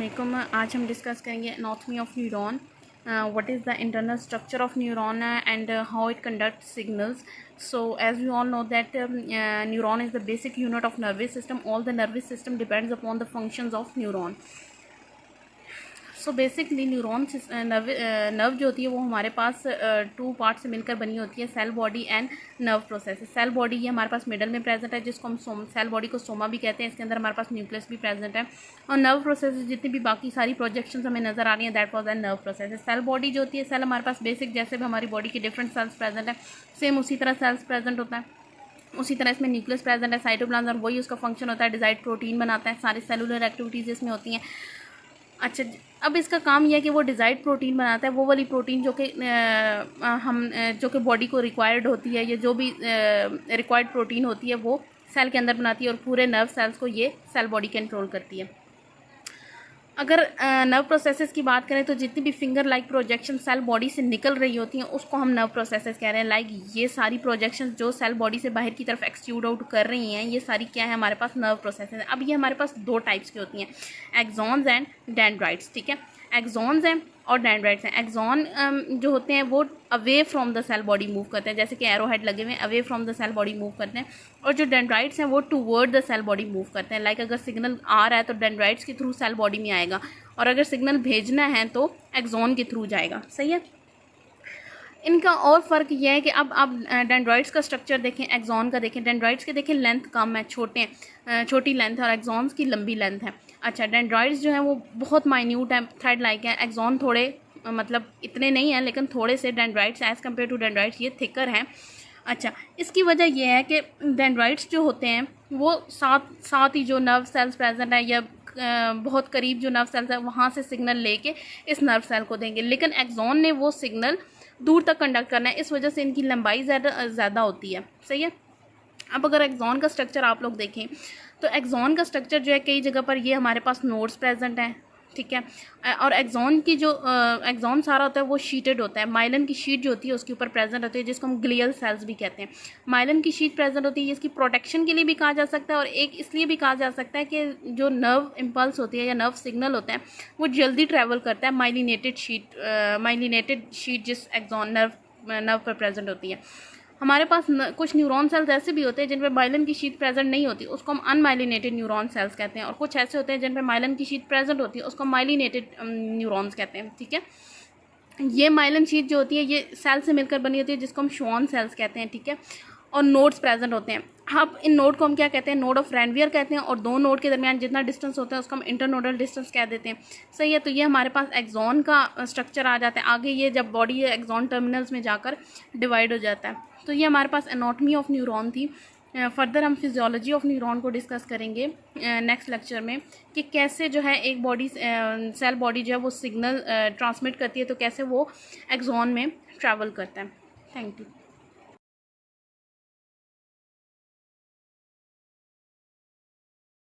अस्सलामुअलैकुम। आज हम डिस्कस करेंगे anatomy of neuron, what is the internal structure of neuron and how it conduct signals. So as we all know that neuron is the basic unit of nervous system. All the nervous system depends upon the functions of neuron. So basically neuron nerve जो होती है वो हमारे पास two part से मिलकर बनी होती है, cell body and nerve process. Cell body ये हमारे पास मिडल में प्रेजेंट है, जिसको हम सेल बॉडी को सोमा भी कहते हैं. इसके अंदर हमारे पास न्यूक्लियस भी प्रेजेंट है. और नर्व प्रोसेस जितनी भी बाकी सारी प्रोजेक्शंस हमें नजर आ रही हैं, that was an nerve process. Cell body जो होती है, सेल हमारे पास बेसिक जैसे भी हमारी बॉडी के डिफरेंट सेल्स प्रेजेंट है, सेम उसी तरह सेल्स प्रेजेंट होता है. उसी तरह इसमें न्यूक्लियस प्रेजेंट है, साइटोप्लाज्म, और वही उसका फंक्शन होता है, डिजाइड प्रोटीन बनाता है. सारी सेलुलर एक्टिविटीज़ इसमें होती हैं. अच्छा, अब इसका काम यह है कि वो डिज़ाइड प्रोटीन बनाता है, वो वाली प्रोटीन जो कि बॉडी को रिक्वायर्ड होती है, या जो भी रिक्वायर्ड प्रोटीन होती है वो सेल के अंदर बनाती है, और पूरे नर्व सेल्स को ये सेल बॉडी कंट्रोल करती है. अगर नर्व प्रोसेसेस की बात करें तो जितनी भी finger like projection cell body से निकल रही होती हैं उसको हम नर्व प्रोसेसेस कह रहे हैं. लाइक ये सारी प्रोजेक्शंस जो सेल बॉडी से बाहर की तरफ एक्सट्रूड आउट कर रही हैं, ये सारी क्या है, हमारे पास नर्व प्रोसेसेस हैं. अब ये हमारे पास दो टाइप्स की होती हैं, एक्सॉन्स एंड डेंड्राइट्स. ठीक है, एक्सॉन्स हैं और डेंड्राइट्स हैं. एक्सॉन जो होते हैं वो away from the cell body move करते हैं, जैसे कि एरो हेड लगे हुए हैं, away from the cell body move करते हैं. और जो डेंड्राइट्स हैं वो toward the cell body move करते हैं. लाइक अगर सिग्नल आ रहा है तो डेंड्राइट्स के थ्रू सेल बॉडी में आएगा, और अगर सिग्नल भेजना है तो एक्सॉन के थ्रू जाएगा. सही है. इनका और फ़र्क यह है कि अब आप डेंड्राइट्स का स्ट्रक्चर देखें, एक्सॉन का देखें. डेंड्राइट्स के देखें लेंथ कम है, छोटी लेंथ है, और एक्सॉन्स की लंबी लेंथ है. अच्छा, डेंड्राइट्स जो है वो बहुत माइन्यूट है, थ्रेड लाइक है. एक्सॉन थोड़े मतलब इतने नहीं हैं, लेकिन थोड़े से dendrites as compare to dendrites ये थिकर हैं. अच्छा, इसकी वजह यह है कि डेंड्राइट्स जो होते हैं वो साथ ही जो नर्व सेल्स प्रेजेंट है, या बहुत करीब जो नर्व सेल्स है वहाँ से सिग्नल लेके इस नर्व सेल को देंगे. लेकिन एक्सॉन ने वो सिग्नल दूर तक कंडक्ट करना है, इस वजह से इनकी लंबाई ज़्यादा होती है. सही है. अब अगर एक्सॉन का स्ट्रक्चर आप लोग देखें तो एक्सॉन का स्ट्रक्चर जो है, कई जगह पर ये हमारे पास नोड्स प्रेजेंट हैं. ठीक है. और एक्सॉन की जो एक्सॉन सारा होता है वो शीटेड होता है. माइलिन की शीट जो होती है उसके ऊपर प्रेजेंट होती है, जिसको हम ग्लियल सेल्स भी कहते हैं. माइलिन की शीट प्रेजेंट होती है, इसकी प्रोटेक्शन के लिए भी कहा जा सकता है, और एक इसलिए भी कहा जा सकता है कि जो नर्व इम्पल्स होती है या नर्व सिग्नल होता है वो जल्दी ट्रैवल करता है. माइलिनेटेड शीट जिस एक्सॉन नर्व पर प्रेजेंट होती है. हमारे पास कुछ न्यूरॉन सेल्स ऐसे भी होते हैं जिन पर माइलिन की शीट प्रेजेंट नहीं होती, उसको हम अनमाइलिनेटेड न्यूरॉन सेल्स कहते हैं. और कुछ ऐसे होते हैं जिन पर माइलिन की शीट प्रेजेंट होती है, उसको माइलिनेटेड न्यूरॉन्स कहते हैं. ठीक है. ये माइलिन शीट जो होती है ये सेल से मिलकर बनी होती है, जिसको हम श्वान सेल्स कहते हैं. ठीक है. और नोड्स प्रेजेंट होते हैं. अब इन नोड को हम क्या कहते हैं, नोड ऑफ रेनवियर कहते हैं. और दो नोड के दरमियान जितना डिस्टेंस होता है उसको हम इंटरनोडल डिस्टेंस कह देते हैं. सही है. तो ये हमारे पास एक्सॉन का स्ट्रक्चर आ जाता है. आगे ये जब बॉडी एक्सॉन टर्मिनल्स में जाकर डिवाइड हो जाता है. तो ये हमारे पास एनाटॉमी ऑफ न्यूरॉन थी. फर्दर हम फिजियोलॉजी ऑफ न्यूरॉन को डिस्कस करेंगे नेक्स्ट लेक्चर में, कि कैसे जो है एक बॉडी सेल बॉडी जो है वो सिग्नल ट्रांसमिट करती है, तो कैसे वो एक्सॉन में ट्रैवल करता है. Thank you.